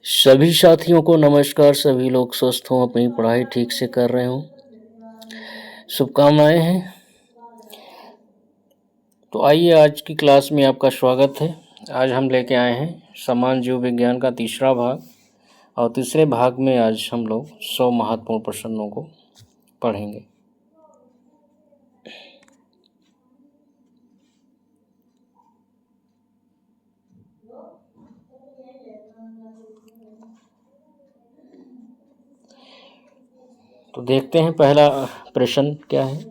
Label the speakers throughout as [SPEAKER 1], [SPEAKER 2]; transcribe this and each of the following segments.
[SPEAKER 1] सभी साथियों को नमस्कार। सभी लोग स्वस्थ हों, अपनी पढ़ाई ठीक से कर रहे हों, शुभकामनाएं हैं। तो आइए, आज की क्लास में आपका स्वागत है। आज हम लेके आए हैं समान जीव विज्ञान का तीसरा भाग, और तीसरे भाग में आज हम लोग 100 महत्वपूर्ण प्रश्नों को पढ़ेंगे। तो देखते हैं पहला प्रश्न क्या है।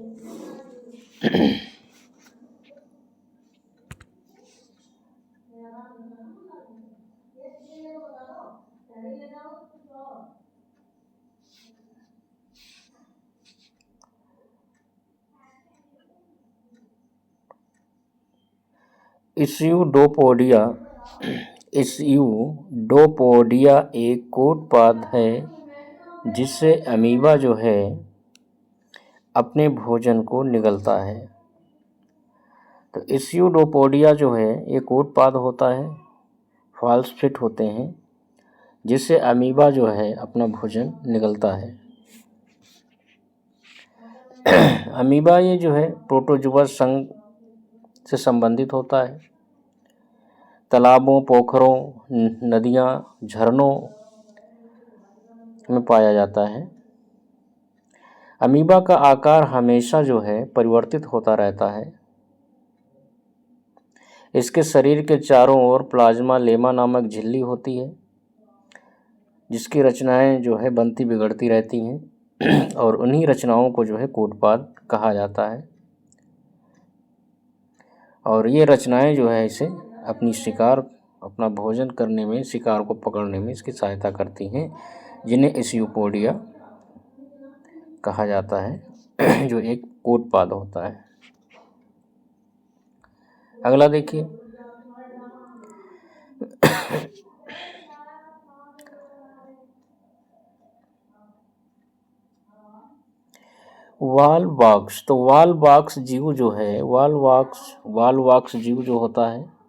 [SPEAKER 1] इस्यूडोपोडिया एक कूटपाद है जिससे अमीबा जो है अपने भोजन को निगलता है। तो इस्यूडोपोडिया जो है ये कूटपाद होता है, फॉल्स फिट होते हैं, जिससे अमीबा जो है अपना भोजन निगलता है। अमीबा ये जो है प्रोटोजुआ संघ से संबंधित होता है। तालाबों, पोखरों, नदियाँ, झरनों में पाया जाता है। अमीबा का आकार हमेशा जो है परिवर्तित होता रहता है। इसके शरीर के चारों ओर प्लाज्मा लेमा नामक झिल्ली होती है, जिसकी रचनाएं जो है बनती बिगड़ती रहती हैं और उन्हीं रचनाओं को जो है कूटपाद कहा जाता है। और ये रचनाएं जो है इसे अपना भोजन करने में, शिकार को पकड़ने में इसकी सहायता करती हैं, जिन्हें इस्यूपोडिया कहा जाता है, जो एक कूटपाद होता है। अगला देखिए, वालवाक्स। तो वालवाक्स जीव जो है, वालवाक्स जीव जो होता है,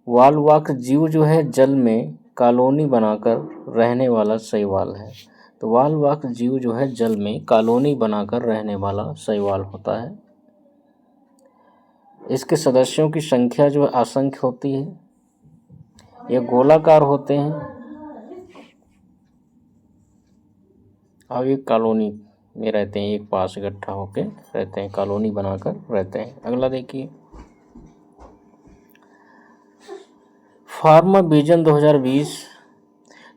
[SPEAKER 1] वालवाक्स जीव जो है जल में कॉलोनी बनाकर रहने वाला शैवाल है। तो वालवाक्स जीव जो है जल में कॉलोनी बनाकर रहने वाला शैवाल होता है। इसके सदस्यों की संख्या जो है असंख्य होती है। ये गोलाकार होते हैं और एक कॉलोनी में रहते हैं, एक पास इकट्ठा होकर रहते हैं, कॉलोनी बनाकर रहते हैं। अगला देखिए, फार्मा विजन 2020।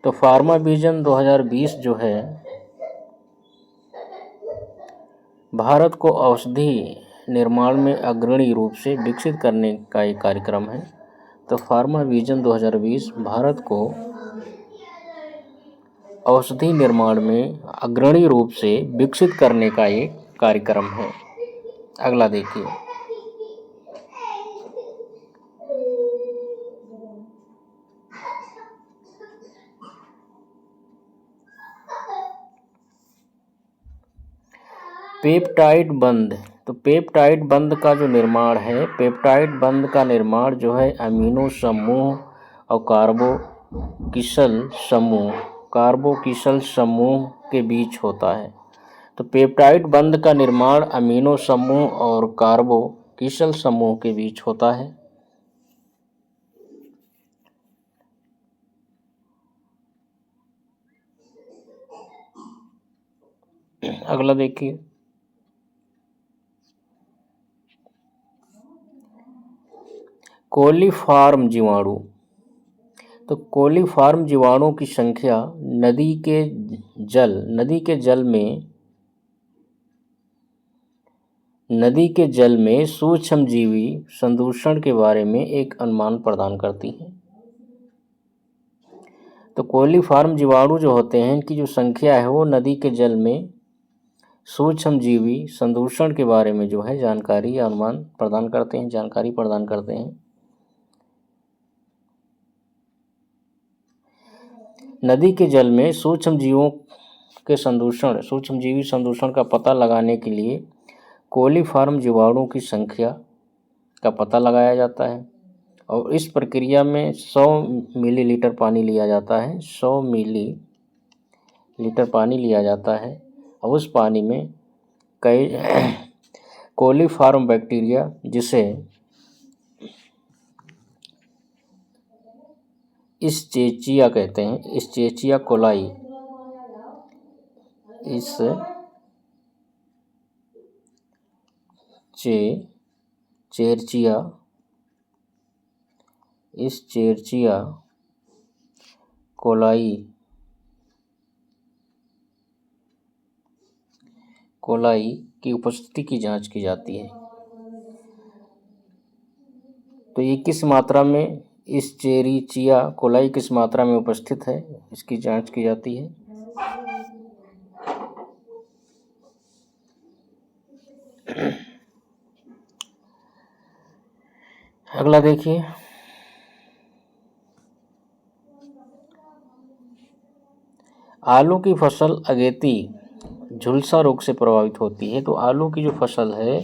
[SPEAKER 1] तो फार्मा विजन 2020 जो है भारत को औषधि निर्माण में अग्रणी रूप से विकसित करने का एक कार्यक्रम है। तो फार्मा विजन 2020 भारत को औषधि निर्माण में अग्रणी रूप से विकसित करने का एक कार्यक्रम है। अगला देखिए, पेप्टाइड बंध। तो पेप्टाइड बंध का जो निर्माण है, पेप्टाइड बंध का निर्माण जो है अमीनो समूह और कार्बोकिसल समूह के बीच होता है। तो पेप्टाइड बंध का निर्माण अमीनो समूह और कार्बोकिसल समूह के बीच होता है। अगला देखिए, कोलीफॉर्म जीवाणु। तो कोलीफॉर्म जीवाणु की संख्या नदी के जल में सूक्ष्मजीवी संदूषण के बारे में एक अनुमान प्रदान करती है। तो कोलीफॉर्म जीवाणु जो होते हैं, इनकी जो संख्या है वो नदी के जल में सूक्ष्मजीवी संदूषण के बारे में जो है जानकारी प्रदान करते हैं। नदी के जल में सूक्ष्मजीवी संदूषण का पता लगाने के लिए कोलीफॉर्म जीवाणु की संख्या का पता लगाया जाता है और इस प्रक्रिया में 100 मिलीलीटर पानी लिया जाता है। 100 मिलीलीटर पानी लिया जाता है और उस पानी में कई कोलीफॉर्म बैक्टीरिया, जिसे इस्चेचिया कहते हैं, इस्चेचिया कोलाई, इस चेरचिया कोलाई की उपस्थिति की जांच की जाती है। तो ये किस मात्रा में, इस चेरिचिया कोलाई किस मात्रा में उपस्थित है, इसकी जांच की जाती है। अगला देखिए, आलू की फसल अगेती झुलसा रोग से प्रभावित होती है। तो आलू की जो फसल है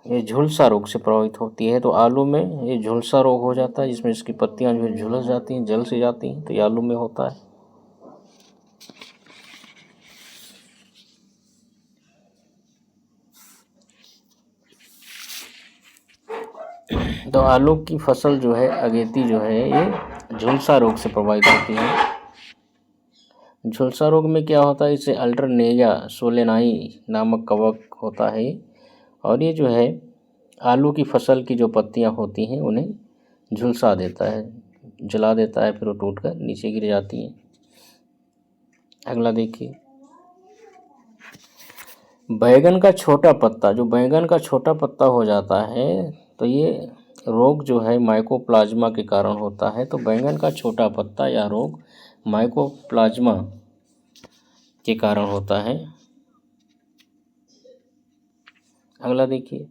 [SPEAKER 1] ये झुलसा रोग से प्रभावित होती है। तो आलू में ये झुलसा रोग हो जाता है, जिसमें इसकी पत्तियां जो है झुलस जाती हैं, जल से जाती हैं। तो ये आलू में होता है। तो आलू की फसल जो है अगेती जो है ये झुलसा रोग से प्रभावित होती है। झुलसा रोग में क्या होता है, इसे अल्टरनेरिया सोलेनाई नामक कवक होता है और ये जो है आलू की फसल की जो पत्तियां होती हैं उन्हें झुलसा देता है, जला देता है, फिर वो टूटकर नीचे गिर जाती हैं। अगला देखिए, बैगन का छोटा पत्ता, जो बैगन का छोटा पत्ता हो जाता है तो ये रोग जो है माइकोप्लाज्मा के कारण होता है। तो बैंगन का छोटा पत्ता या रोग माइकोप्लाज्मा के कारण होता है। अगला देखिए,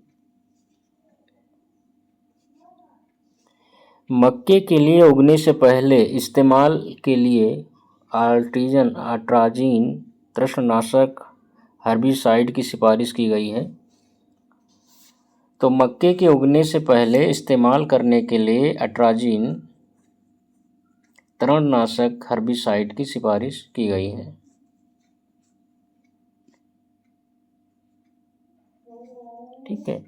[SPEAKER 1] मक्के के लिए उगने से पहले इस्तेमाल के लिए अट्राजीन तृणनाशक हर्बिसाइड की सिफारिश की गई है। तो मक्के के उगने से पहले इस्तेमाल करने के लिए अट्राजीन तृणनाशक हर्बिसाइड की सिफारिश की गई है। ठीक है,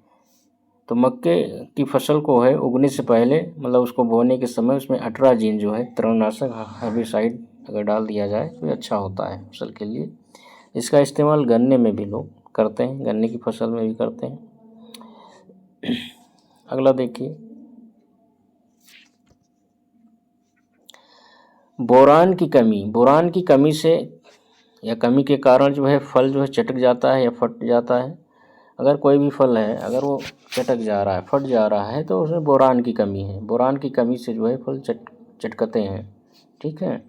[SPEAKER 1] तो मक्के की फसल को है उगने से पहले, मतलब उसको बोने के समय उसमें अट्राजीन जो है तृणनाशक हर्बिसाइड अगर डाल दिया जाए तो अच्छा होता है फसल के लिए। इसका इस्तेमाल गन्ने में भी लोग करते हैं, गन्ने की फसल में भी करते हैं। अगला देखिए, बोरान की कमी से या कमी के कारण जो है फल जो है चटक जाता है या फट जाता है। अगर कोई भी फल है, अगर वो चटक जा रहा है, फट जा रहा है, तो उसमें बोरान की कमी है। बोरान की कमी से जो है फल चटकते हैं। ठीक है,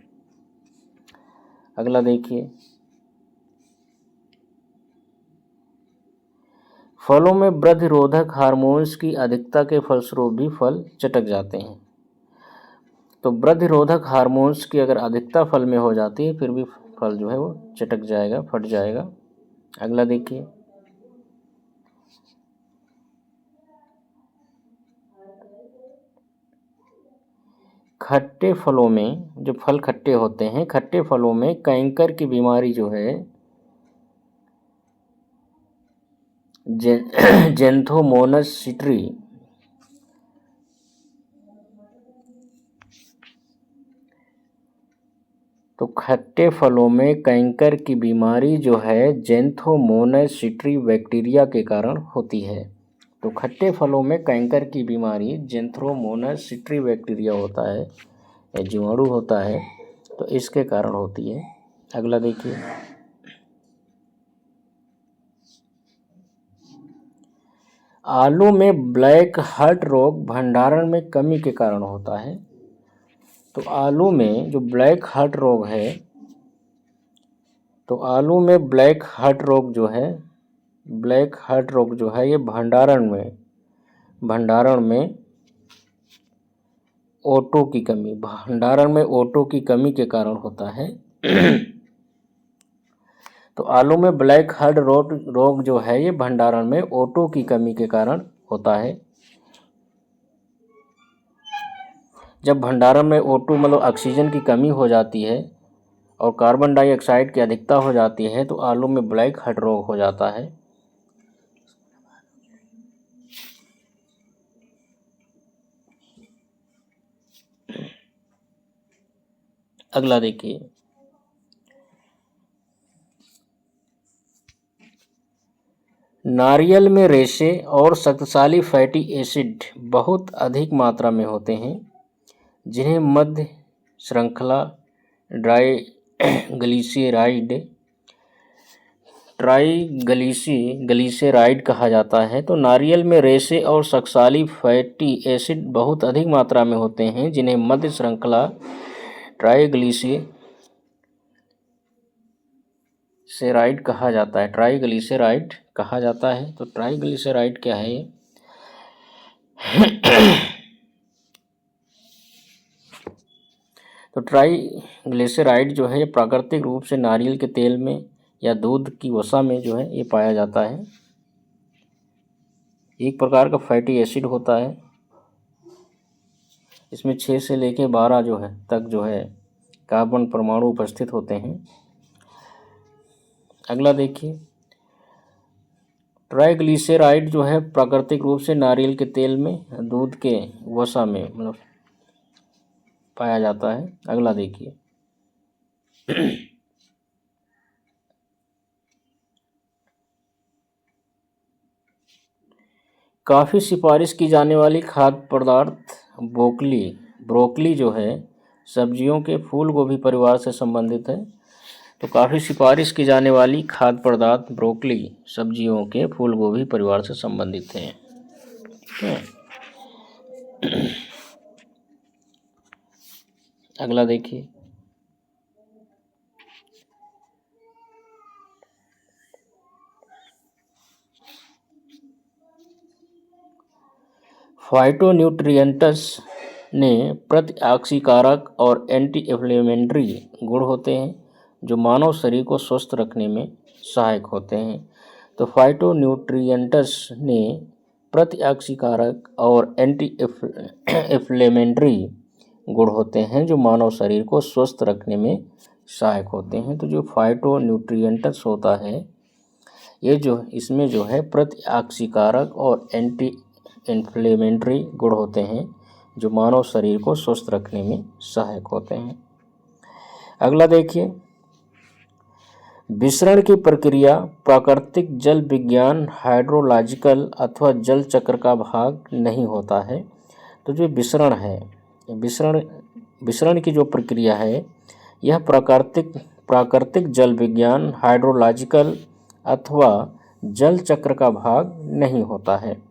[SPEAKER 1] अगला देखिए, फलों में वृद्धिरोधक हार्मोन्स की अधिकता के फलस्वरूप भी फल चटक जाते हैं। तो वृद्धिरोधक हार्मोन्स की अगर अधिकता फल में हो जाती है फिर भी फल जो है वो चटक जाएगा, फट जाएगा। अगला देखिए, खट्टे फलों में, जो फल खट्टे होते हैं, खट्टे फलों में कैंकर की बीमारी जो है जेंथोमोनस सिट्री तो खट्टे फलों में कैंकर की बीमारी जो है जेंथोमोनस सिट्री बैक्टीरिया के कारण होती है। तो खट्टे फलों में कैंकर की बीमारी जेंथ्रोमोनस सिट्री बैक्टीरिया होता है, या जीवाणु होता है, तो इसके कारण होती है। अगला देखिए, आलू में ब्लैक हार्ट रोग भंडारण में कमी के कारण होता है। तो आलू में जो ब्लैक हार्ट रोग है, तो आलू में ब्लैक हार्ट रोग जो है ये भंडारण में ओटो की कमी, भंडारण में ओटो की कमी के कारण होता है। तो आलू में ब्लैक हेड रोग जो है ये भंडारण में O2 की कमी के कारण होता है। जब भंडारण में O2 मतलब ऑक्सीजन की कमी हो जाती है और कार्बन डाइऑक्साइड की अधिकता हो जाती है तो आलू में ब्लैक हेड रोग हो जाता है। अगला देखिए, नारियल में रेशे और शक्तिशाली फैटी एसिड बहुत अधिक मात्रा में होते हैं, जिन्हें मध्य श्रृंखला ट्राइग्लिसराइड कहा जाता है। तो नारियल में रेशे और शक्तिशाली फैटी एसिड बहुत अधिक मात्रा में होते हैं, जिन्हें मध्य श्रृंखला ट्राइग्लिसराइड कहा जाता है। ट्राइग्लिसराइड कहा जाता है। तो ट्राइग्लिसराइड क्या है? तो ट्राइग्लिसराइड जो है प्राकृतिक रूप से नारियल के तेल में या दूध की वसा में जो है ये पाया जाता है। एक प्रकार का फैटी एसिड होता है। इसमें 6 से लेकर 12 जो है तक जो है कार्बन परमाणु उपस्थित होते हैं। अगला देखिए, ट्राइग्लिसराइड जो है प्राकृतिक रूप से नारियल के तेल में दूध के वसा में मतलब पाया जाता है। अगला देखिए, काफ़ी सिफारिश की जाने वाली खाद्य पदार्थ ब्रोकली जो है सब्जियों के फूल गोभी परिवार से संबंधित है। तो काफ़ी सिफारिश की जाने वाली खाद्य पदार्थ ब्रोकली सब्जियों के फूल गोभी परिवार से संबंधित हैं। अगला देखिए, फाइटोन्यूट्रिएंट्स ने प्रतिऑक्सीकारक और एंटी इन्फ्लेमेटरी गुण होते हैं, जो मानव शरीर को स्वस्थ रखने में सहायक होते हैं। तो फाइटोन्यूट्रिएंट्स ने प्रतिऑक्सीकारक और एंटी इन्फ्लेमेटरी गुण होते हैं, जो मानव शरीर को स्वस्थ रखने में सहायक होते हैं। तो जो फाइटोन्यूट्रिएंट्स होता है ये जो इसमें जो है प्रतिऑक्सीकारक और एंटी इन्फ्लेमेटरी गुण होते हैं, जो मानव शरीर को स्वस्थ रखने में सहायक होते हैं। अगला देखिए, विसरण की प्रक्रिया प्राकृतिक जल विज्ञान हाइड्रोलॉजिकल अथवा जल चक्र का भाग नहीं होता है। तो जो विसरण है, विसरण की जो प्रक्रिया है यह प्राकृतिक जल विज्ञान हाइड्रोलॉजिकल अथवा जल चक्र का भाग नहीं होता है।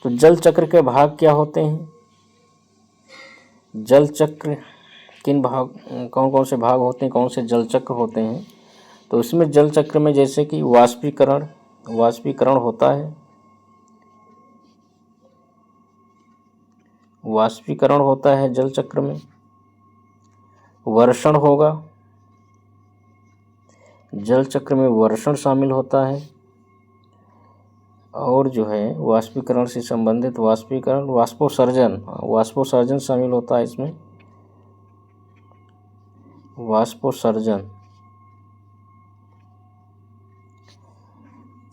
[SPEAKER 1] तो जल चक्र के भाग क्या होते हैं? जल चक्र कौन कौन से भाग होते हैं, कौन से जल चक्र होते हैं? तो इसमें जल चक्र में जैसे कि वाष्पीकरण होता है, वाष्पीकरण होता है जल चक्र में। वर्षण होगा, जल चक्र में वर्षण शामिल होता है। और जो है वाष्पीकरण से संबंधित वाष्पोत्सर्जन शामिल होता है इसमें। वाष्पोत्सर्जन।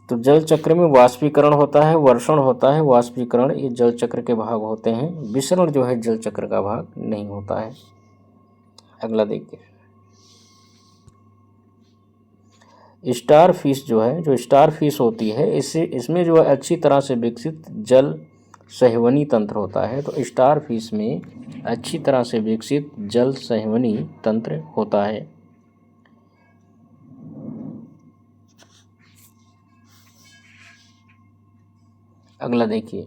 [SPEAKER 1] तो जल चक्र में वाष्पीकरण होता है, वर्षण होता है, वाष्पीकरण, ये जल चक्र के भाग होते हैं। विसरण जो है जल चक्र का भाग नहीं होता है। अगला देखिए, स्टार फिश जो है, जो स्टार फिश होती है इसमें जो है अच्छी तरह से विकसित जल संवहनी तंत्र होता है। तो स्टार फिश में अच्छी तरह से विकसित जल संवहनी तंत्र होता है। अगला देखिए,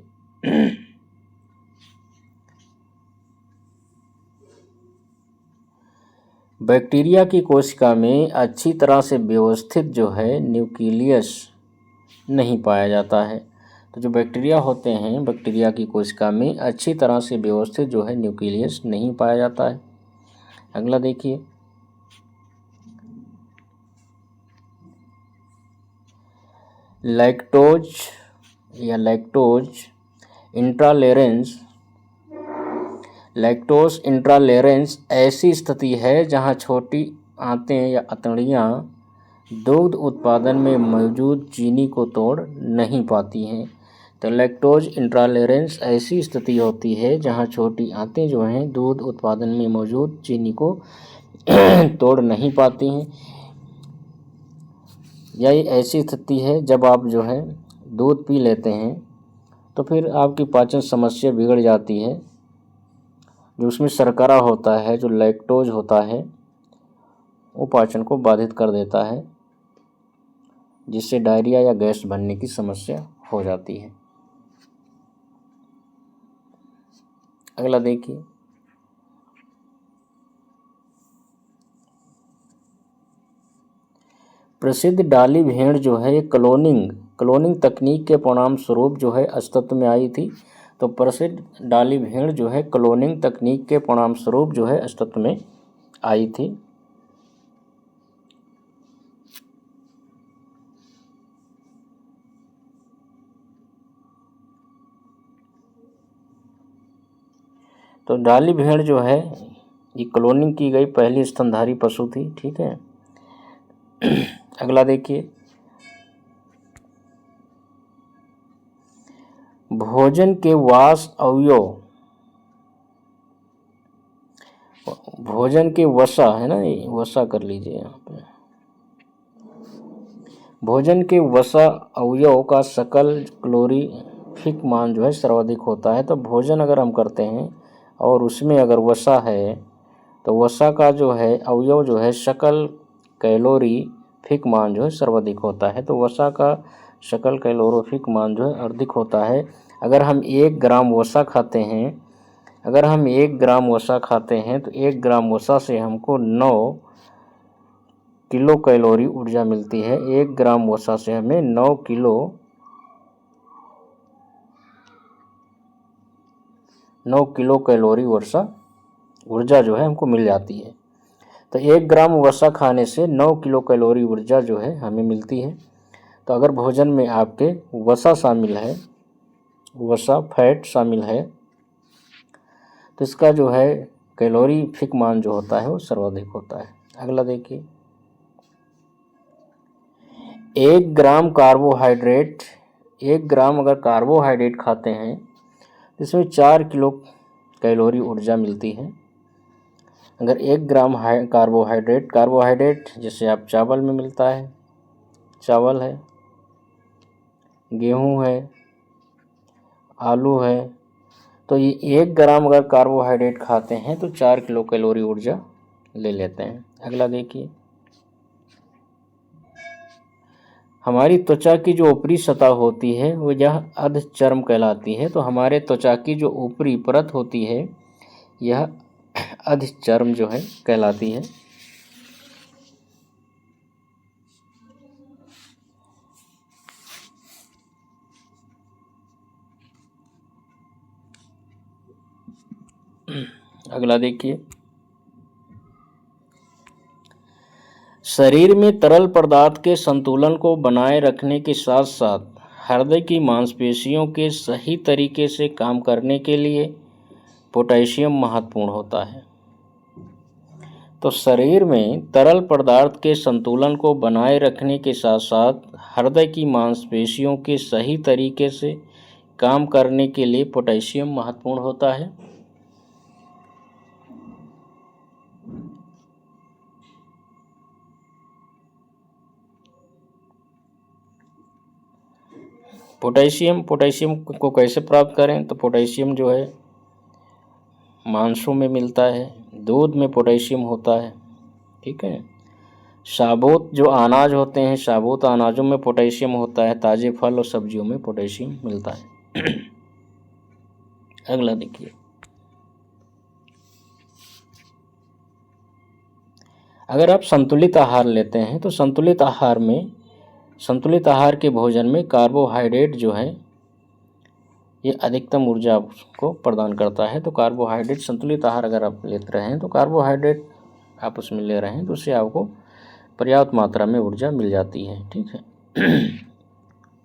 [SPEAKER 1] बैक्टीरिया की कोशिका में अच्छी तरह से व्यवस्थित जो है न्यूक्लियस नहीं पाया जाता है। तो जो बैक्टीरिया होते हैं, बैक्टीरिया की कोशिका में अच्छी तरह से व्यवस्थित जो है न्यूक्लियस नहीं पाया जाता है। अगला देखिए, लैक्टोज या लैक्टोज इंट्रालेरेंस। लैक्टोज इंट्रालेरेंस ऐसी स्थिति है जहां छोटी आंतें या अतड़ियाँ दुग्ध उत्पादन में मौजूद चीनी को तोड़ नहीं पाती हैं। तो लैक्टोज इंट्रालेरेंस ऐसी स्थिति होती है जहां छोटी आंतें जो हैं दूध उत्पादन में मौजूद चीनी को तोड़ नहीं पाती हैं। यही ऐसी स्थिति है जब आप जो है दूध पी लेते हैं तो फिर आपकी पाचन समस्या बिगड़ जाती है। जो उसमें शर्करा होता है, जो लैक्टोज होता है, वो पाचन को बाधित कर देता है, जिससे डायरिया या गैस बनने की समस्या हो जाती है। अगला देखिए, प्रसिद्ध डाली भेड़ जो है क्लोनिंग तकनीक के परिणाम स्वरूप जो है अस्तित्व में आई थी। तो प्रसिद्ध डाली भेड़ जो है क्लोनिंग तकनीक के परिणाम स्वरूप जो है अस्तित्व में आई थी। तो डाली भेड़ जो है ये क्लोनिंग की गई पहली स्तनधारी पशु थी। ठीक है। अगला देखिए, भोजन के वास अवयव, भोजन के वसा है ना, ये वसा कर लीजिए यहाँ पे। भोजन के वसा अवयव का सकल कैलोरीफिक मान जो है सर्वाधिक होता है। तो भोजन अगर हम करते हैं और उसमें अगर वसा है तो वसा का जो है अवयव जो है सकल कैलोरीफिक मान जो है सर्वाधिक होता है। तो वसा का सकल कैलोरीफिक मान जो है अधिक होता है। अगर हम 1 ग्राम वसा खाते हैं, अगर हम 1 ग्राम वसा खाते हैं तो 1 ग्राम वसा से हमको 9 किलो कैलोरी ऊर्जा मिलती है। 1 ग्राम वसा से हमें 9 किलो कैलोरी ऊर्जा जो है हमको मिल जाती है। तो 1 ग्राम वसा खाने से 9 किलो कैलोरी ऊर्जा जो है हमें मिलती है। तो अगर भोजन में आपके वसा शामिल है, वसा फैट शामिल है, तो इसका जो है कैलोरीफिक मान जो होता है वो सर्वाधिक होता है। अगला देखिए, 1 ग्राम कार्बोहाइड्रेट, 1 ग्राम अगर कार्बोहाइड्रेट खाते हैं तो इसमें 4 किलो कैलोरी ऊर्जा मिलती है। अगर 1 ग्राम कार्बोहाइड्रेट जैसे आप चावल में मिलता है, चावल है, गेहूं है, आलू है, तो ये 1 ग्राम अगर कार्बोहाइड्रेट खाते हैं तो 4 किलो कैलोरी ऊर्जा ले लेते हैं। अगला देखिए, हमारी त्वचा की जो ऊपरी सतह होती है वो यह अधचर्म कहलाती है। तो हमारे त्वचा की जो ऊपरी परत होती है यह अधचर्म जो है कहलाती है। अगला देखिए, शरीर में तरल पदार्थ के संतुलन को बनाए रखने के साथ साथ हृदय की मांसपेशियों के सही तरीके से काम करने के लिए पोटेशियम महत्वपूर्ण होता है। तो शरीर में तरल पदार्थ के संतुलन को बनाए रखने के साथ साथ हृदय की मांसपेशियों के सही तरीके से काम करने के लिए पोटेशियम महत्वपूर्ण होता है। पोटेशियम को कैसे प्राप्त करें? तो पोटेशियम जो है मांसों में मिलता है, दूध में पोटेशियम होता है। ठीक है। साबुत जो अनाज होते हैं, साबुत अनाजों में पोटेशियम होता है, ताजे फल और सब्जियों में पोटेशियम मिलता है। अगला देखिए, अगर आप संतुलित आहार लेते हैं तो संतुलित आहार के भोजन में कार्बोहाइड्रेट जो है ये अधिकतम ऊर्जा को प्रदान करता है। तो कार्बोहाइड्रेट, संतुलित आहार अगर आप लेते रहे हैं तो कार्बोहाइड्रेट आप उसमें ले रहे हैं तो उससे आपको पर्याप्त मात्रा में ऊर्जा मिल जाती है। ठीक है।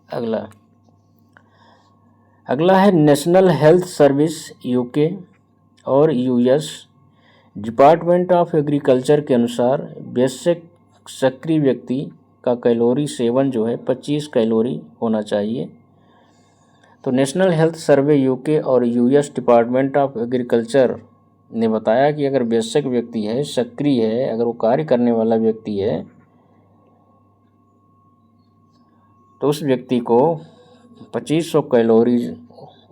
[SPEAKER 1] अगला अगला है नेशनल हेल्थ सर्विस यूके और यूएस डिपार्टमेंट ऑफ एग्रीकल्चर के अनुसार वयस्क सक्रिय व्यक्ति का कैलोरी सेवन जो है 25 कैलोरी होना चाहिए। तो नेशनल हेल्थ सर्वे यूके और यूएस डिपार्टमेंट ऑफ एग्रीकल्चर ने बताया कि अगर वयस्क व्यक्ति है, सक्रिय है, अगर वो कार्य करने वाला व्यक्ति है, तो उस व्यक्ति को 2500 कैलोरी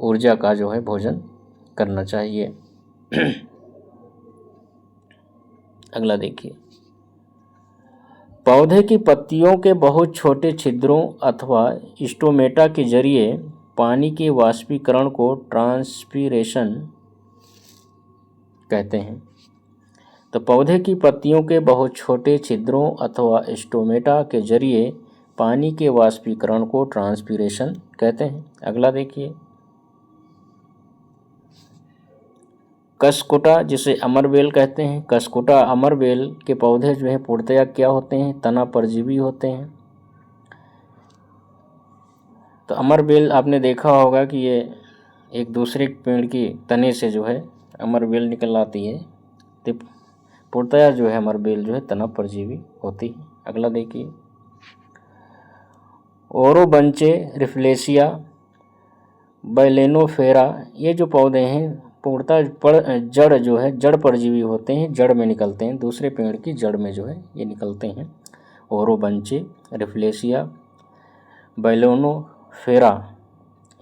[SPEAKER 1] ऊर्जा का जो है भोजन करना चाहिए। अगला देखिए, पौधे की पत्तियों के बहुत छोटे छिद्रों अथवा स्टोमेटा के जरिए पानी के वाष्पीकरण को ट्रांसपीरेशन कहते हैं। तो पौधे की पत्तियों के बहुत छोटे छिद्रों अथवा स्टोमेटा के जरिए पानी के वाष्पीकरण को ट्रांसपीरेशन कहते हैं। अगला देखिए, कसकुटा जिसे अमरबेल कहते हैं, कसकुटा अमरबेल के पौधे जो हैं पूर्णतया क्या होते हैं? तना परजीवी होते हैं। तो अमरबेल आपने देखा होगा कि ये एक दूसरे पेड़ की तने से जो है अमरबेल निकल आती है, तो पूर्णतया जो है अमरबेल जो है तना परजीवी होती है। अगला देखिए, ओरोबंचे, रिफ्लेशिया, बैलेनोफेरा, ये जो पौधे हैं पूर्णतः जड़ जो है जड़ परजीवी होते हैं, जड़ में निकलते हैं, दूसरे पेड़ की जड़ में जो है ये निकलते हैं। ओरोबंचे, रिफ्लेशिया, बैलेनोफेरा,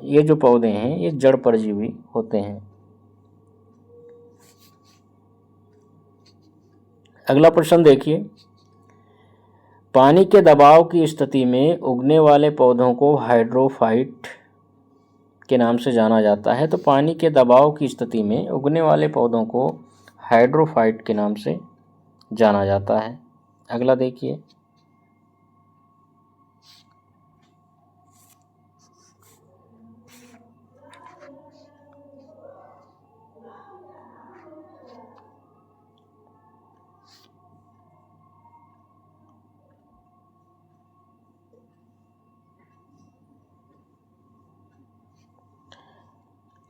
[SPEAKER 1] ये जो पौधे हैं ये जड़ परजीवी होते हैं। अगला प्रश्न देखिए, पानी के दबाव की स्थिति में उगने वाले पौधों को हाइड्रोफाइट के नाम से जाना जाता है। तो पानी के दबाव की स्थिति में उगने वाले पौधों को हाइड्रोफाइट के नाम से जाना जाता है। अगला देखिए,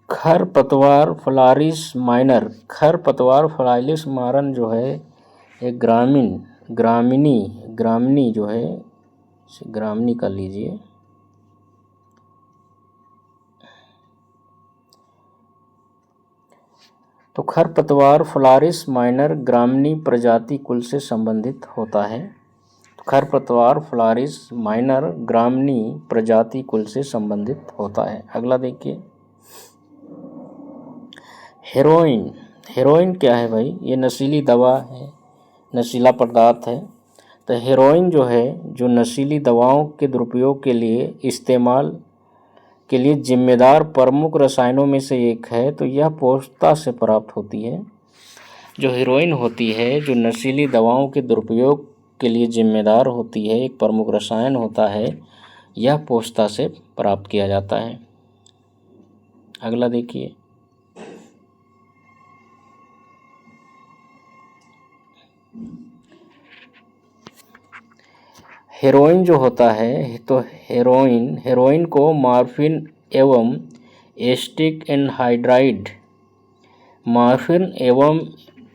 [SPEAKER 1] खरपतवार फ्लारिस माइनर, खरपतवार फ्लारिस मारन जो है एक ग्रामिनी जो है, ग्रामिनी कर लीजिए। तो खरपतवार फ्लारिस माइनर ग्रामिनी प्रजाति कुल से संबंधित होता है। तो खरपतवार फ्लारिस माइनर ग्रामिनी प्रजाति कुल से संबंधित होता है। अगला देखिए, हेरोइन, हेरोइन क्या है भाई? ये नशीली दवा है, नशीला पदार्थ है। तो हेरोइन जो है, जो नशीली दवाओं के दुरुपयोग के लिए इस्तेमाल के लिए जिम्मेदार प्रमुख रसायनों में से एक है। तो यह पोस्ता से प्राप्त होती है। जो हेरोइन होती है, जो नशीली दवाओं के दुरुपयोग के लिए जिम्मेदार होती है, एक प्रमुख रसायन होता है, यह पोस्ता से प्राप्त किया जाता है। अगला देखिए, हेरोइन जो होता है, तो हेरोइन को मॉर्फिन एवं एसिटिक एनहाइड्राइड, मॉर्फिन एवं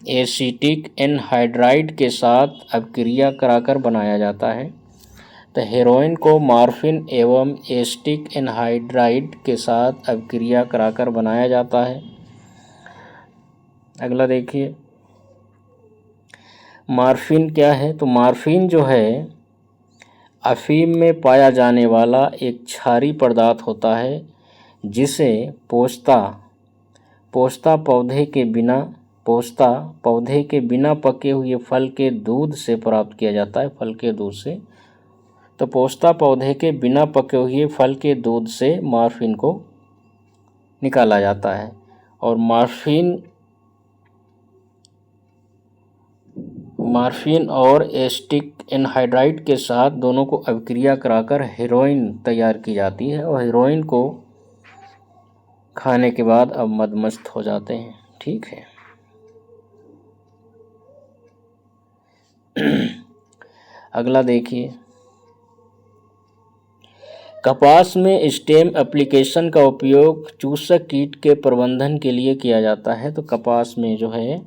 [SPEAKER 1] एसिटिक एनहाइड्राइड के साथ अपक्रिया कराकर बनाया जाता है। तो हेरोइन को मॉर्फिन एवं एसिटिक एनहाइड्राइड के साथ अपक्रिया कराकर बनाया जाता है। अगला देखिए, मॉर्फिन क्या है? तो मॉर्फिन जो है अफीम में पाया जाने वाला एक क्षारीय पदार्थ होता है, जिसे पोस्ता पौधे के बिना पके हुए फल के दूध से प्राप्त किया जाता है, फल के दूध से। तो पोस्ता पौधे के बिना पके हुए फल के दूध से मॉर्फिन को निकाला जाता है। और मॉर्फिन और एसिटिक एनहाइड्राइड के साथ दोनों को अपक्रिया कराकर हेरोइन तैयार की जाती है। और हेरोइन को खाने के बाद अब मदमस्त हो जाते हैं। ठीक है। अगला देखिए, कपास में स्टेम एप्लीकेशन का उपयोग चूसक कीट के प्रबंधन के लिए किया जाता है। तो कपास में जो है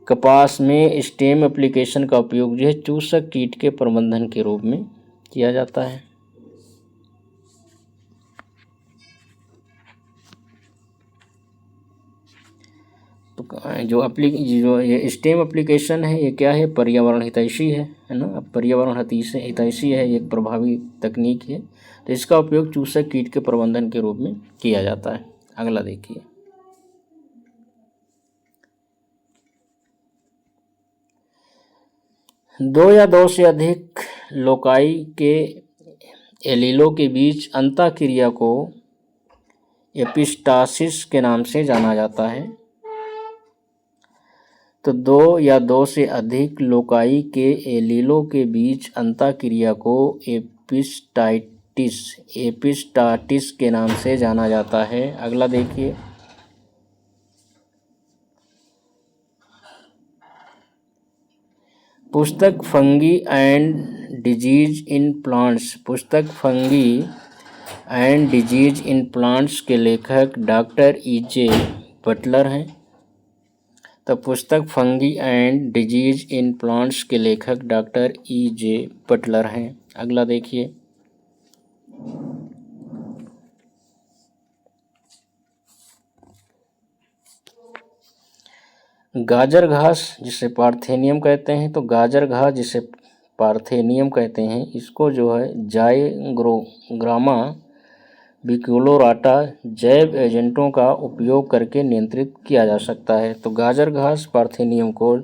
[SPEAKER 1] कपास में स्टेम एप्लीकेशन का उपयोग जो है चूसक कीट के प्रबंधन के रूप में किया जाता है। तो जो ये स्टेम एप्लीकेशन है ये क्या है, पर्यावरण हितैषी है ना। अब पर्यावरण हितैषी है, एक प्रभावी तकनीक है। तो इसका उपयोग चूसक कीट के प्रबंधन के रूप में किया जाता है। अगला देखिए, दो या दो से अधिक लोकाई के एलीलों के बीच अंतःक्रिया को एपिस्टासिस के नाम से जाना जाता है। तो दो या दो से अधिक लोकाई के एलीलों के बीच अंतःक्रिया को एपिस्टाटिस के नाम से जाना जाता है। अगला देखिए, पुस्तक fungi and disease in plants के लेखक डॉक्टर E.J. बटलर हैं। तो पुस्तक fungi and disease in plants के लेखक डॉक्टर E.J. बटलर हैं। अगला देखिए, गाजर घास जिसे पार्थेनियम कहते हैं। तो गाजर घास जिसे पार्थेनियम कहते हैं, इसको जो है जाइग्रोग्रामा बिक्यूलोराटा जैव एजेंटों का उपयोग करके नियंत्रित किया जा सकता है। तो गाजर घास पार्थेनियम को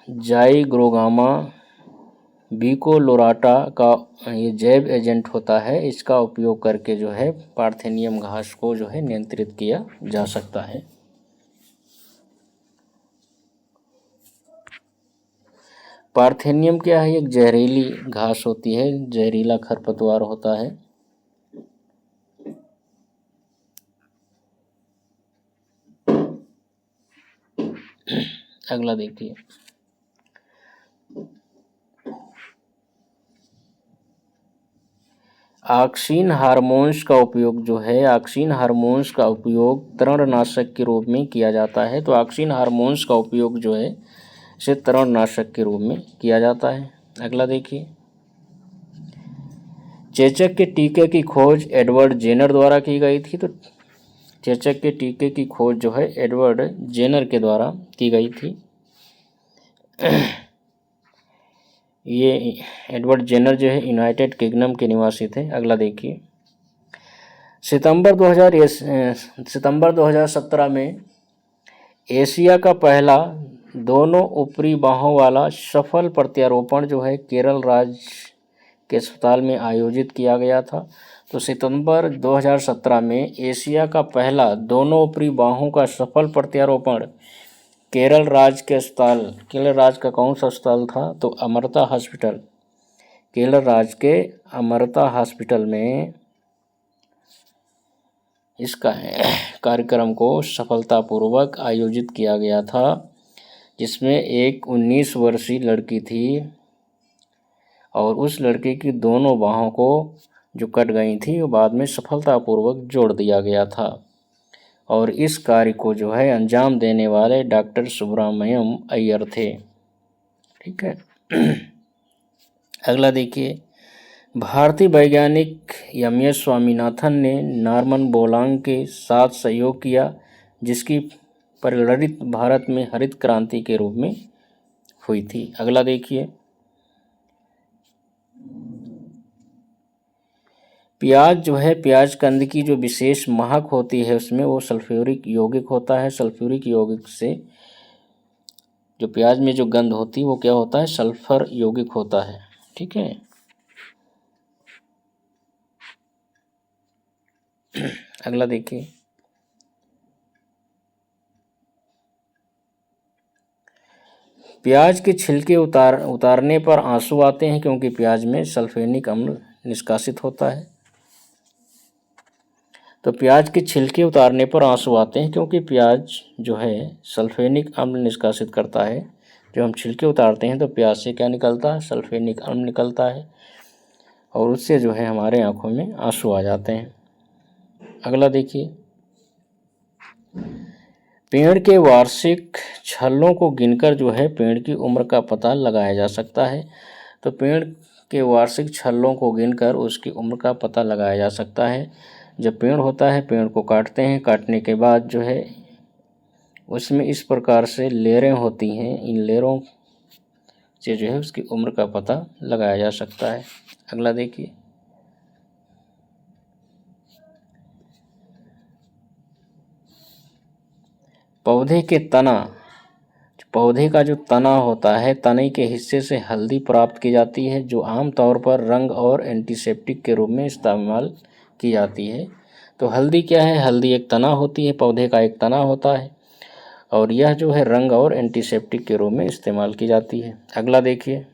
[SPEAKER 1] जाइग्रोग्रामा बिक्यूलोराटा का ये जैव एजेंट होता है, इसका उपयोग करके जो है पार्थेनियम घास को जो है नियंत्रित किया जा सकता है। पार्थेनियम क्या है, एक जहरीली घास होती है, जहरीला खरपतवार होता है। अगला देखिए, ऑक्सिन हार्मोन्स का उपयोग जो है तृणनाशक के रूप में किया जाता है। तो ऑक्सिन हार्मोन्स का उपयोग जो है इसे तृणनाशक के रूप में किया जाता है। अगला देखिए, चेचक के टीके की खोज एडवर्ड जेनर द्वारा की गई थी। तो चेचक के टीके की खोज जो है एडवर्ड जेनर के द्वारा की गई थी। ये एडवर्ड जेनर जो है यूनाइटेड किंगडम के निवासी थे। अगला देखिए, सितंबर 2017 में एशिया का पहला दोनों ऊपरी बाहों वाला सफल प्रत्यारोपण जो है केरल राज्य के अस्पताल में आयोजित किया गया था। तो सितंबर 2017 में एशिया का पहला दोनों ऊपरी बाहों का सफल प्रत्यारोपण केरल राज्य का कौन सा अस्पताल था, तो अमृता हॉस्पिटल, केरल राज्य के अमृता हॉस्पिटल में इसका कार्यक्रम को सफलतापूर्वक आयोजित किया गया था, जिसमें एक 19 वर्षीय लड़की थी और उस लड़के की दोनों बाहों को जो कट गई थी वो बाद में सफलतापूर्वक जोड़ दिया गया था। और इस कार्य को जो है अंजाम देने वाले डॉक्टर सुब्रमण्यम अय्यर थे। ठीक है। अगला देखिए, भारतीय वैज्ञानिक एम.एस. स्वामीनाथन ने नॉर्मन बोरलॉग के साथ सहयोग किया, जिसकी परिणति भारत में हरित क्रांति के रूप में हुई थी। अगला देखिए, प्याज जो है, प्याज कंद की जो विशेष महक होती है उसमें वो सल्फ्यूरिक यौगिक होता है। सल्फ्यूरिक यौगिक से जो प्याज में जो गंध होती है वो क्या होता है, सल्फर यौगिक होता है। ठीक है। अगला देखिए, प्याज के छिलके उतारने पर आंसू आते हैं, क्योंकि प्याज में सल्फेनिक अम्ल निष्कासित होता है। तो प्याज के छिलके उतारने पर आंसू आते हैं, क्योंकि प्याज जो है सल्फेनिक अम्ल निष्कासित करता है। जब हम छिलके उतारते हैं तो प्याज से क्या निकलता है? सल्फेनिक अम्ल निकलता है, और उससे जो है हमारे आंखों में आंसू आ जाते हैं। अगला देखिए, पेड़ के वार्षिक छल्लों को गिनकर जो है पेड़ की उम्र का पता लगाया जा सकता है। तो पेड़ के वार्षिक छल्लों को गिनकर उसकी उम्र का पता लगाया जा सकता है। जब पेड़ होता है, पेड़ को काटते हैं, काटने के बाद जो है उसमें इस प्रकार से लेयरें होती हैं, इन लेयरों से जो है उसकी उम्र का पता लगाया जा सकता है। अगला देखिए, पौधे के तना, पौधे का जो तना होता है, तने के हिस्से से हल्दी प्राप्त की जाती है, जो आमतौर पर रंग और एंटीसेप्टिक के रूप में इस्तेमाल की जाती है। तो हल्दी क्या है? हल्दी एक तना होती है, पौधे का एक तना होता है, और यह जो है रंग और एंटीसेप्टिक के रूप में इस्तेमाल की जाती है। अगला देखिए,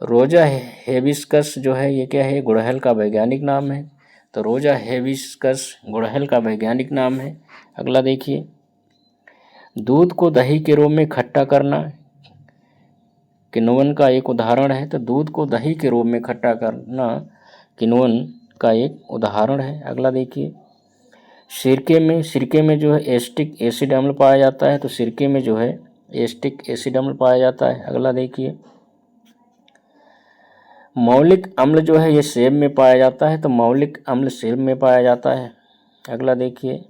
[SPEAKER 1] रोजा हेबिस्कस जो है ये क्या है? गुड़हल का वैज्ञानिक नाम है। तो रोजा हेबिस्कस गुड़हल का वैज्ञानिक नाम है। अगला देखिए, दूध को दही के रूप में खट्टा करना किण्वन का एक उदाहरण है। तो दूध को दही के रूप में खट्टा करना किण्वन का एक उदाहरण है। अगला देखिए, सिरके में जो है एस्टिक एसिड अम्ल पाया जाता है। तो सिरके में जो है एस्टिक एसिड अम्ल पाया जाता है। अगला देखिए, मौलिक अम्ल जो है ये सेब में पाया जाता है। तो मौलिक अम्ल सेब में पाया जाता है। अगला देखिए,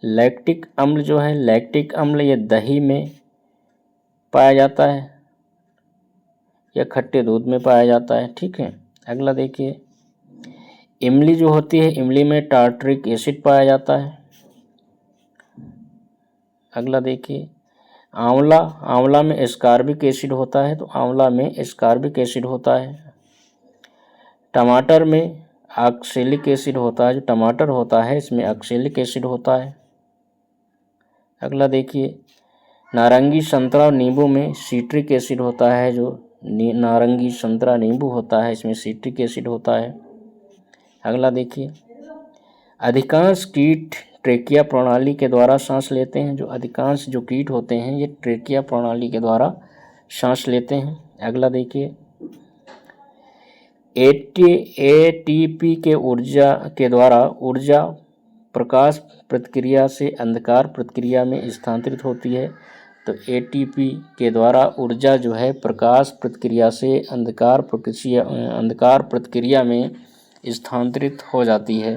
[SPEAKER 1] लैक्टिक अम्ल जो है, लैक्टिक अम्ल ये दही में पाया जाता है या खट्टे दूध में पाया जाता है। ठीक है। अगला देखिए, इमली जो होती है, इमली में टार्टरिक एसिड पाया जाता है। अगला देखिए, आंवला, आंवला में एस्कार्बिक एसिड होता है। तो आंवला में एस्कार्बिक एसिड होता है। टमाटर में ऑक्सैलिक एसिड होता है, जो टमाटर होता है इसमें ऑक्सैलिक एसिड होता है। अगला देखिए, नारंगी, संतरा और नींबू में सिट्रिक एसिड होता है। जो नारंगी, संतरा, नींबू होता है इसमें सिट्रिक एसिड होता है। अगला देखिए, अधिकांश कीट ट्रेकिया प्रणाली के द्वारा सांस लेते हैं। जो अधिकांश जो कीट होते हैं ये ट्रेकिया प्रणाली के द्वारा सांस लेते हैं। अगला देखिए, एटीपी के ऊर्जा के द्वारा ऊर्जा प्रकाश प्रतिक्रिया से अंधकार प्रतिक्रिया में स्थानांतरित होती है। तो एटीपी के द्वारा ऊर्जा जो है प्रकाश प्रतिक्रिया से अंधकार प्रतिक्रिया में स्थानांतरित हो जाती है।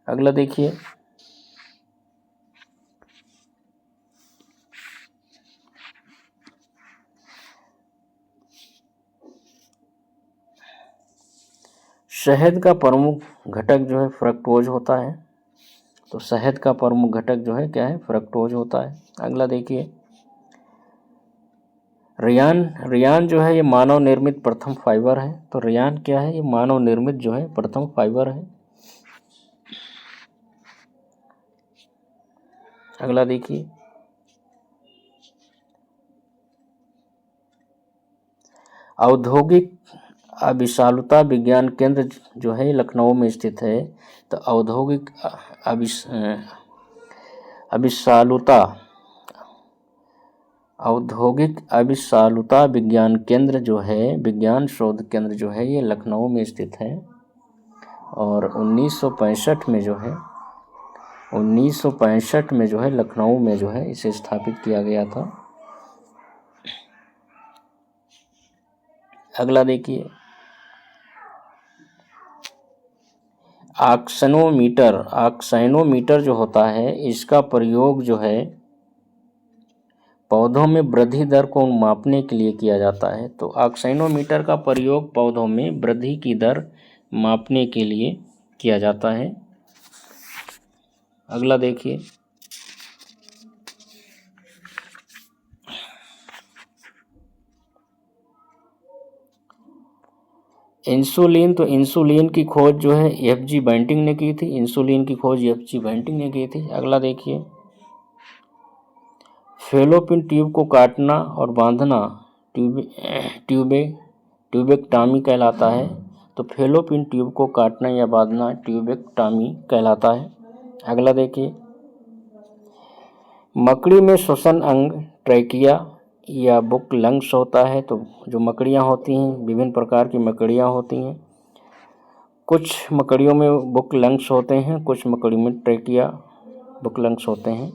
[SPEAKER 1] अगला देखिए, शहद का प्रमुख घटक जो है फ्रक्टोज होता है। तो शहद का प्रमुख घटक जो है क्या है? फ्रक्टोज होता है। अगला देखिए, रेयान जो है ये मानव निर्मित प्रथम फाइबर है। तो रेयान क्या है? ये मानव निर्मित जो है प्रथम फाइबर है। अगला देखिए, औद्योगिक अभिशालुता विज्ञान केंद्र जो है लखनऊ में स्थित है। तो औद्योगिक अभिशालुता विज्ञान केंद्र जो है, विज्ञान शोध केंद्र जो है ये लखनऊ में स्थित है। और 1965 में जो है लखनऊ में जो है इसे स्थापित किया गया था। अगला देखिए, ऑक्सैनोमीटर जो होता है इसका प्रयोग जो है पौधों में वृद्धि दर को मापने के लिए किया जाता है। तो ऑक्सैनोमीटर का प्रयोग पौधों में वृद्धि की दर मापने के लिए किया जाता है। अगला देखिए, इंसुलिन, तो इंसुलिन की खोज जो है एफ.जी. बैंटिंग ने की थी। इंसुलिन की खोज एफ.जी. बैंटिंग ने की थी। अगला देखिए, फैलोपियन ट्यूब को काटना और बांधना ट्यूबेक्टॉमी कहलाता है। तो फैलोपियन ट्यूब को काटना या बांधना ट्यूबेक्टॉमी कहलाता है। अगला देखिए, मकड़ी में श्वसन अंग ट्रैकिया या बुक लंग्स होता है। तो जो मकड़ियाँ होती हैं, विभिन्न प्रकार की मकड़ियाँ होती हैं, कुछ मकड़ियों में बुक लंग्स होते हैं, कुछ मकड़ी में ट्रैकिया बुक लंग्स होते हैं।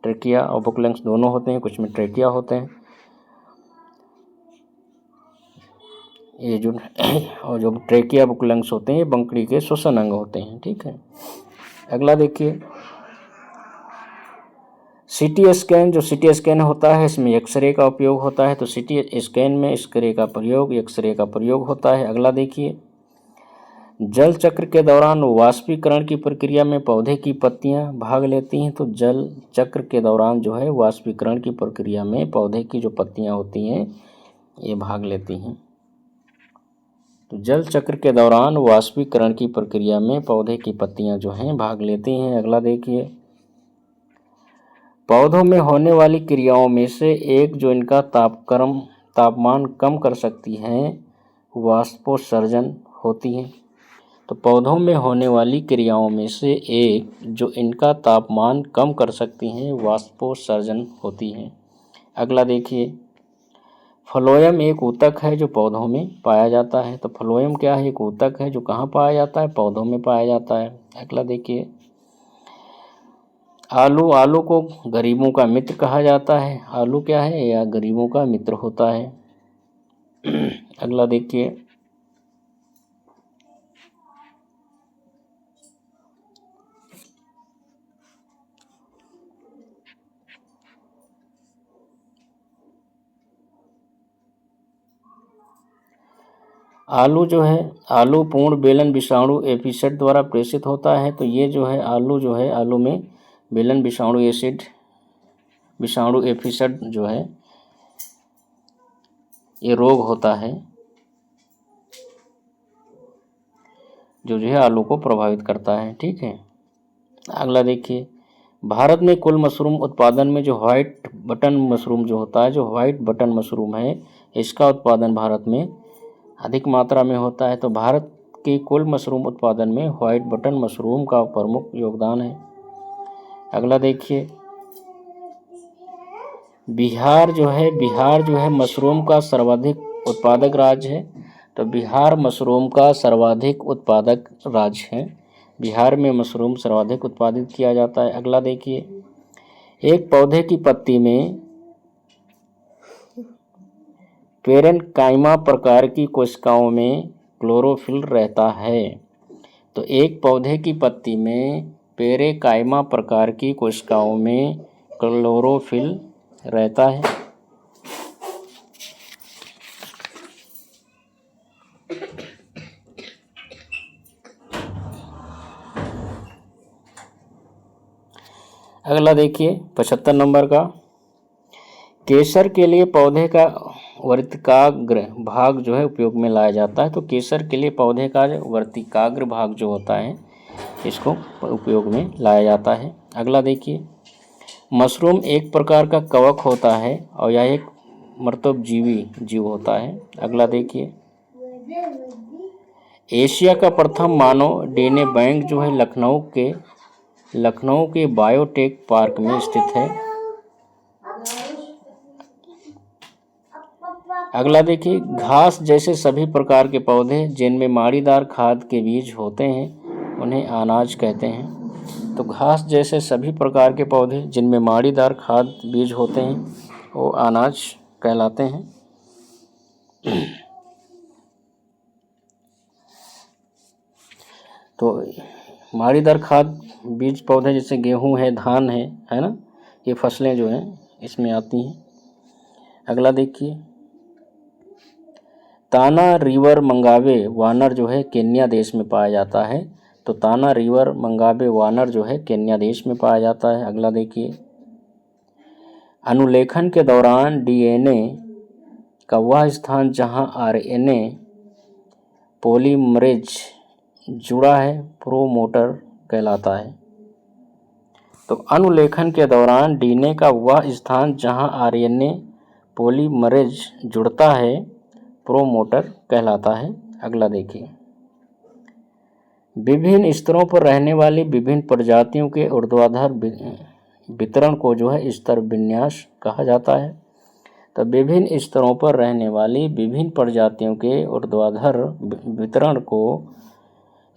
[SPEAKER 1] ट्रैकिया और बुक लंग्स दोनों होते हैं, कुछ में ट्रैकिया होते हैं। ये जो और जो ट्रैकिया बुक लंग्स होते हैं, ये मकड़ी के श्वसन अंग होते हैं। ठीक है। अगला देखिए, सीटी स्कैन, जो सीटी स्कैन होता है इसमें एक्सरे का उपयोग होता है। तो सीटी स्कैन में एक्सरे का प्रयोग होता है। अगला देखिए, जल चक्र के दौरान वाष्पीकरण की प्रक्रिया में पौधे की पत्तियां भाग लेती हैं। तो जल चक्र के दौरान जो है वाष्पीकरण की प्रक्रिया में पौधे की जो पत्तियां होती हैं ये भाग लेती हैं। तो जल चक्र के दौरान वाष्पीकरण की प्रक्रिया में पौधे की पत्तियां जो हैं भाग लेती हैं। अगला देखिए, पौधों में होने वाली क्रियाओं में से एक जो इनका तापमान कम कर सकती हैं वाष्पोत्सर्जन होती है। तो पौधों में होने वाली क्रियाओं में से एक जो इनका तापमान कम कर सकती हैं वाष्पोत्सर्जन होती है। अगला देखिए, फ्लोएम एक ऊतक है जो पौधों में पाया जाता है। तो फ्लोएम क्या है? एक ऊतक है जो कहाँ पाया जाता है? पौधों में पाया जाता है। अगला देखिए, आलू को गरीबों का मित्र कहा जाता है। आलू क्या है? या गरीबों का मित्र होता है। अगला देखिए, आलू जो है, आलू पूर्ण बेलन विषाणु एपिसेट द्वारा प्रेषित होता है। तो ये जो है आलू में बेलन विषाणु एपिसेट जो है ये रोग होता है जो है आलू को प्रभावित करता है। ठीक है। अगला देखिए, भारत में कुल मशरूम उत्पादन में जो व्हाइट बटन मशरूम जो होता है, जो व्हाइट बटन मशरूम है, इसका उत्पादन भारत में अधिक मात्रा में होता है। तो भारत के कुल मशरूम उत्पादन में व्हाइट बटन मशरूम का प्रमुख योगदान है। अगला देखिए, बिहार जो है मशरूम का सर्वाधिक उत्पादक राज्य है। तो बिहार मशरूम का सर्वाधिक उत्पादक राज्य है। बिहार में मशरूम सर्वाधिक उत्पादित किया जाता है। अगला देखिए, एक पौधे की पत्ती में पेरेन्काइमा प्रकार की कोशिकाओं में क्लोरोफिल रहता है। तो एक पौधे की पत्ती में पेरेन्काइमा प्रकार की कोशिकाओं में क्लोरोफिल रहता है। अगला देखिए 75 नंबर का, केसर के लिए पौधे का वर्तिकाग्र भाग जो है उपयोग में लाया जाता है। तो केसर के लिए पौधे का वर्तिकाग्र भाग जो होता है इसको उपयोग में लाया जाता है। अगला देखिए, मशरूम एक प्रकार का कवक होता है और यह एक मर्तबजीवी जीव होता है। अगला देखिए, एशिया का प्रथम मानव डीएनए बैंक जो है लखनऊ के बायोटेक पार्क में स्थित है। अगला देखिए, घास जैसे सभी प्रकार के पौधे जिनमें माड़ीदार खाद के बीज होते हैं उन्हें अनाज कहते हैं। तो घास जैसे सभी प्रकार के पौधे जिनमें माड़ीदार खाद बीज होते हैं वो अनाज कहलाते हैं। तो माड़ीदार खाद बीज पौधे जैसे गेहूं है, धान है ना, ये फसलें जो हैं इसमें आती हैं। अगला देखिए, ताना रिवर मंगावे वानर जो है केन्या देश में पाया जाता है। तो ताना रिवर मंगावे वानर जो है केन्या देश में पाया जाता है। अगला देखिए, अनुलेखन के दौरान डीएनए का वह स्थान जहां आरएनए पॉलीमरेज जुड़ा है प्रोमोटर कहलाता है। तो अनुलेखन के दौरान डीएनए का वह स्थान जहां आरएनए पॉलीमरेज जुड़ता है प्रोमोटर कहलाता है। अगला देखिए, विभिन्न स्तरों पर रहने वाली विभिन्न प्रजातियों के ऊर्ध्वाधर वितरण को जो है स्तर विन्यास कहा जाता है। तो विभिन्न स्तरों पर रहने वाली विभिन्न प्रजातियों के ऊर्ध्वाधर वितरण को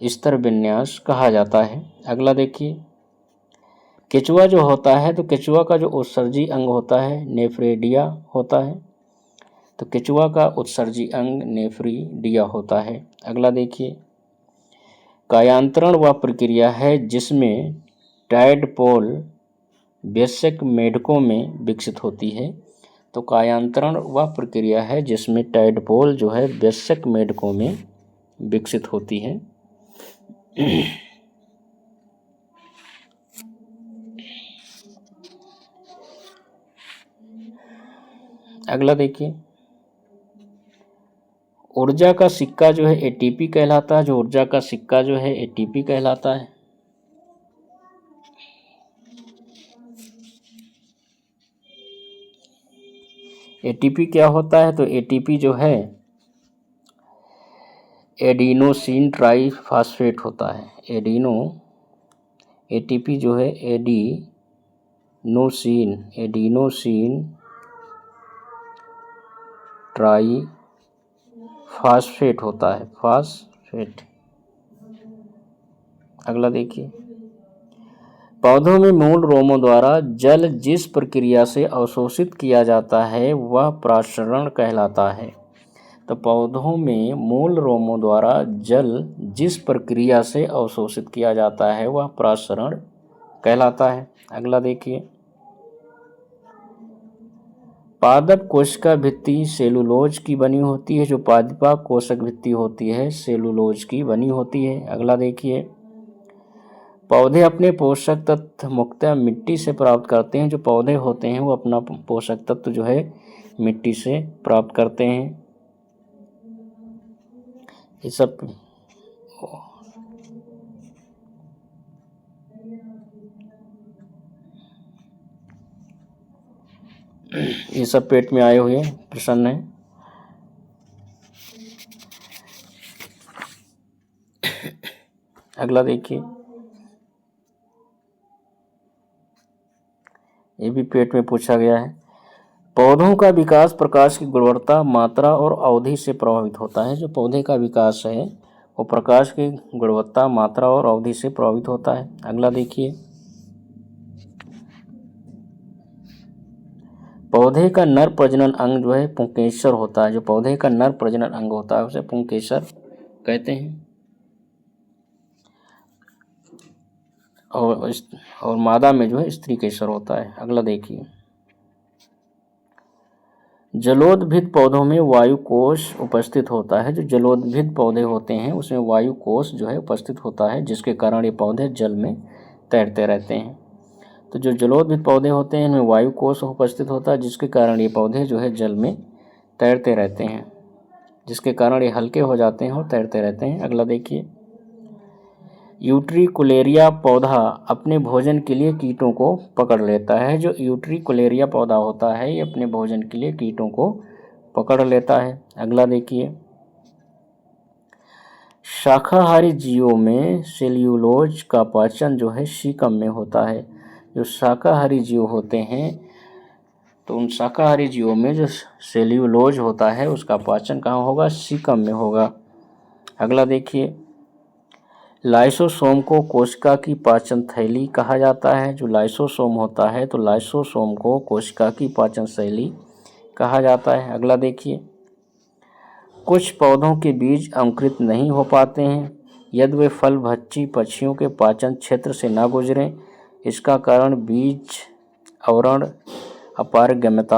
[SPEAKER 1] स्तर विन्यास कहा जाता है। अगला देखिए, केचुआ जो होता है तो केचुआ का जो उत्सर्जी अंग होता है नेफ्रेडिया होता है। तो केचुआ का उत्सर्जी अंग नेफ्रिडिया होता है। अगला देखिए, कायांतरण वह प्रक्रिया है जिसमें टाइडपोल वयस्क मेढकों में विकसित होती है। तो कायांतरण वह प्रक्रिया है जिसमें टाइडपोल जो है वयस्क मेढकों में विकसित होती है। अगला देखिए, ऊर्जा का सिक्का जो है एटीपी कहलाता है। जो ऊर्जा का सिक्का जो है एटीपी कहलाता है। एटीपी क्या होता है? तो एटीपी जो है एडिनोसिन ट्राइफॉस्फेट होता है। एटीपी जो है एडिनोसिन ट्राइफॉस्फेट होता है, फॉस्फेट। अगला देखिए, पौधों में मूल रोमों द्वारा जल जिस प्रक्रिया से अवशोषित किया जाता है वह परासरण कहलाता है। तो पौधों में मूल रोमों द्वारा जल जिस प्रक्रिया से अवशोषित किया जाता है वह परासरण कहलाता है। अगला देखिए, पादप कोशिका भित्ति सेलुलोज की बनी होती है। जो पादपा कोशिक भित्ति होती है सेलुलोज की बनी होती है। अगला देखिए, पौधे अपने पोषक तत्व मुख्यतः मिट्टी से प्राप्त करते हैं। जो पौधे होते हैं वो अपना पोषक तत्व जो है मिट्टी से प्राप्त करते हैं। ये सब पेट में आए हुए प्रश्न है। अगला देखिए, ये भी पेट में पूछा गया है। पौधों का विकास प्रकाश की गुणवत्ता, मात्रा और अवधि से प्रभावित होता है। जो पौधे का विकास है वो प्रकाश की गुणवत्ता, मात्रा और अवधि से प्रभावित होता है। अगला देखिए, पौधे का नर प्रजनन अंग जो है पुंकेसर होता है। जो पौधे का नर प्रजनन अंग होता है उसे पुंकेसर कहते हैं। और मादा में जो है स्त्री केसर होता है। अगला देखिए, जलोद्भिद पौधों में वायु कोश उपस्थित होता है। जो जलोद्भिद पौधे होते हैं उसमें वायु कोश जो है उपस्थित होता है जिसके कारण ये पौधे जल में तैरते रहते हैं। तो जो जलोद्भिद पौधे होते हैं इनमें वायु कोश उपस्थित होता है जिसके कारण ये पौधे जो है जल में तैरते रहते हैं, जिसके कारण ये हल्के हो जाते हैं और तैरते रहते हैं। अगला देखिए, यूट्रिकुलेरिया पौधा अपने भोजन के लिए कीटों को पकड़ लेता है। जो यूट्रिकुलेरिया पौधा होता है ये अपने भोजन के लिए कीटों को पकड़ लेता है। अगला देखिए, शाकाहारी जीवों में सेल्यूलोज का पाचन जो है सीकम में होता है। जो शाकाहारी जीव होते हैं तो उन शाकाहारी जीवों में जो सेल्यूलोज होता है उसका पाचन कहाँ होगा? सीकम में होगा। अगला देखिए, लाइसोसोम को कोशिका की पाचन थैली कहा जाता है। जो लाइसोसोम होता है तो लाइसोसोम को कोशिका की पाचन शैली कहा जाता है। अगला देखिए, कुछ पौधों के बीज अंकुरित नहीं हो पाते हैं यदि वे फल भक्षी पक्षियों के पाचन क्षेत्र से ना गुजरें। इसका कारण बीज आवरण अपारगम्यता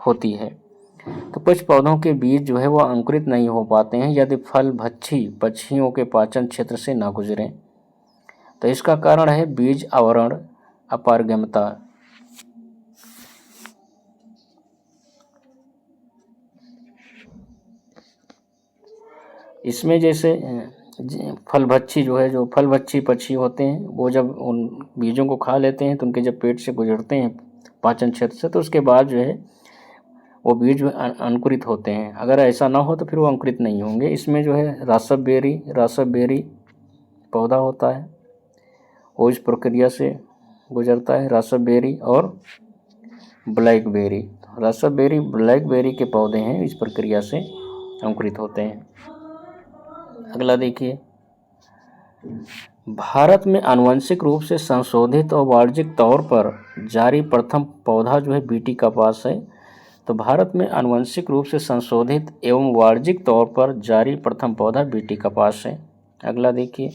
[SPEAKER 1] होती है। तो कुछ पौधों के बीज जो है वो अंकुरित नहीं हो पाते हैं यदि फल भक्षी पक्षियों के पाचन क्षेत्र से ना गुजरें। तो इसका कारण है बीज आवरण अपारगम्यता। इसमें जैसे फलभक्षी जो है, जो फलभक्षी पक्षी होते हैं, वो जब उन बीजों को खा लेते हैं तो उनके जब पेट से गुजरते हैं पाचन क्षेत्र से, तो उसके बाद जो है वो बीज अंकुरित होते हैं। अगर ऐसा ना हो तो फिर वो अंकुरित नहीं होंगे। इसमें जो है रासबेरी पौधा होता है, वो इस प्रक्रिया से गुजरता है, रासबेरी और ब्लैकबेरी। ब्लैकबेरी के पौधे हैं, इस प्रक्रिया से अंकुरित होते हैं। अगला देखिए, भारत में आनुवंशिक रूप से संशोधित और वाणिज्यिक तौर पर जारी प्रथम पौधा जो है बीटी कपास है। तो भारत में आनुवंशिक रूप से संशोधित एवं वाणिज्यिक तौर पर जारी प्रथम पौधा बीटी कपास है। अगला देखिए,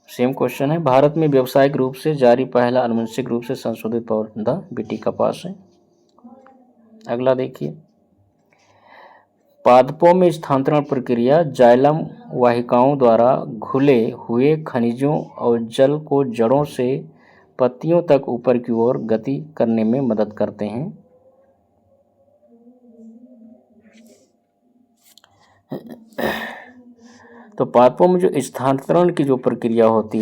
[SPEAKER 1] सेम क्वेश्चन है, भारत में व्यावसायिक रूप से जारी पहला आनुवंशिक रूप से संशोधित पौधा बीटी कपास है। अगला देखिए, पादपों में स्थानांतरण प्रक्रिया जाइलम वाहिकाओं द्वारा घुले हुए खनिजों और जल को जड़ों से पत्तियों तक ऊपर की ओर गति करने में मदद करते हैं। तो पादपों में जो स्थानांतरण की जो प्रक्रिया होती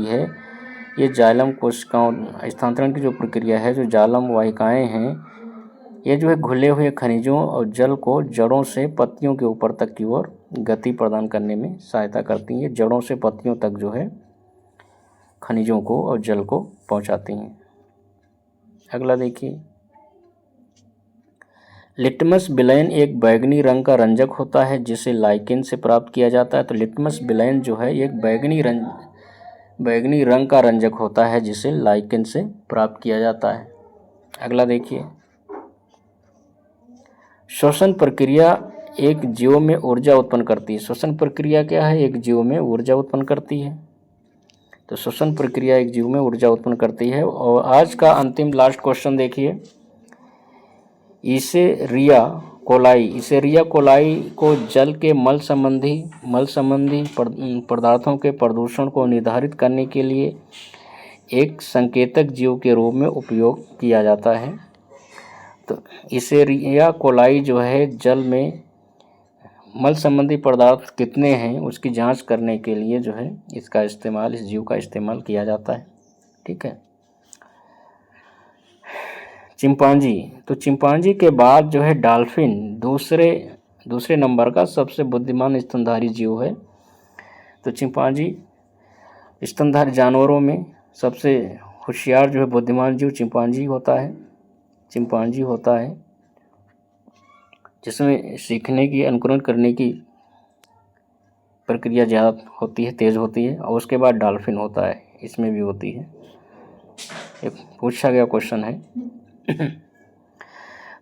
[SPEAKER 1] है, ये जाइलम कोशिकाओं, स्थानांतरण की जो प्रक्रिया है, जो जाइलम वाहिकाएं हैं, ये जो है घुले हुए खनिजों और जल को जड़ों से पत्तियों के ऊपर तक की ओर गति प्रदान करने में सहायता करती हैं। जड़ों से पत्तियों तक जो है खनिजों को और जल को पहुंचाती हैं। अगला देखिए, लिटमस विलयन एक बैगनी रंग का रंजक होता है जिसे लाइकेन से प्राप्त किया जाता है। तो लिटमस विलयन जो है एक बैगनी रंग का रंजक होता है जिसे लाइकेन से प्राप्त किया जाता है। अगला देखिए, श्वसन प्रक्रिया एक जीव में ऊर्जा उत्पन्न करती है। श्वसन प्रक्रिया क्या है? एक जीव में ऊर्जा उत्पन्न करती है। तो श्वसन प्रक्रिया एक जीव में ऊर्जा उत्पन्न करती है। और आज का अंतिम लास्ट क्वेश्चन देखिए, इसेरिया कोलाई को जल के मल संबंधी पदार्थों के प्रदूषण को निर्धारित करने के लिए एक संकेतक जीव के रूप में उपयोग किया जाता है। तो इसेरिया कोलाई जो है जल में मल संबंधी पदार्थ कितने हैं उसकी जांच करने के लिए जो है इस जीव का इस्तेमाल किया जाता है। ठीक है। चिंपांजी, तो चिंपांजी के बाद जो है डॉल्फिन दूसरे नंबर का सबसे बुद्धिमान स्तनधारी जीव है। तो चिंपांजी स्तनधारी जानवरों में सबसे होशियार जो है बुद्धिमान जीव चिंपांजी होता है, जिसमें सीखने की, अनुकरण करने की प्रक्रिया ज़्यादा होती है, तेज़ होती है। और उसके बाद डॉल्फिन होता है, इसमें भी होती है। एक पूछा गया क्वेश्चन है।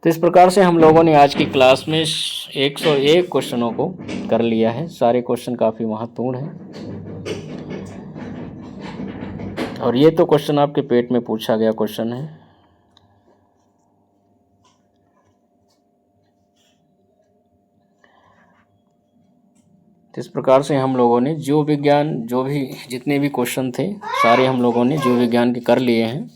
[SPEAKER 1] तो इस प्रकार से हम लोगों ने आज की क्लास में 101 क्वेश्चनों को कर लिया है। सारे क्वेश्चन काफ़ी महत्वपूर्ण हैं और ये तो क्वेश्चन आपके पेट में पूछा गया क्वेश्चन है। तो इस प्रकार से हम लोगों ने जीव विज्ञान जितने भी क्वेश्चन थे सारे हम लोगों ने जीव विज्ञान के कर लिए हैं।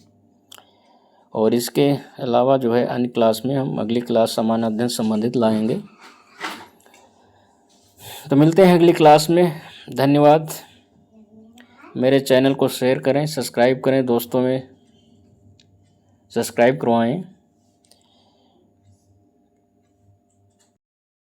[SPEAKER 1] और इसके अलावा जो है अन्य क्लास में हम अगली क्लास सामान्य अध्ययन संबंधित लाएंगे। तो मिलते हैं अगली क्लास में। धन्यवाद। मेरे चैनल को शेयर करें, सब्सक्राइब करें, दोस्तों में सब्सक्राइब करवाएं।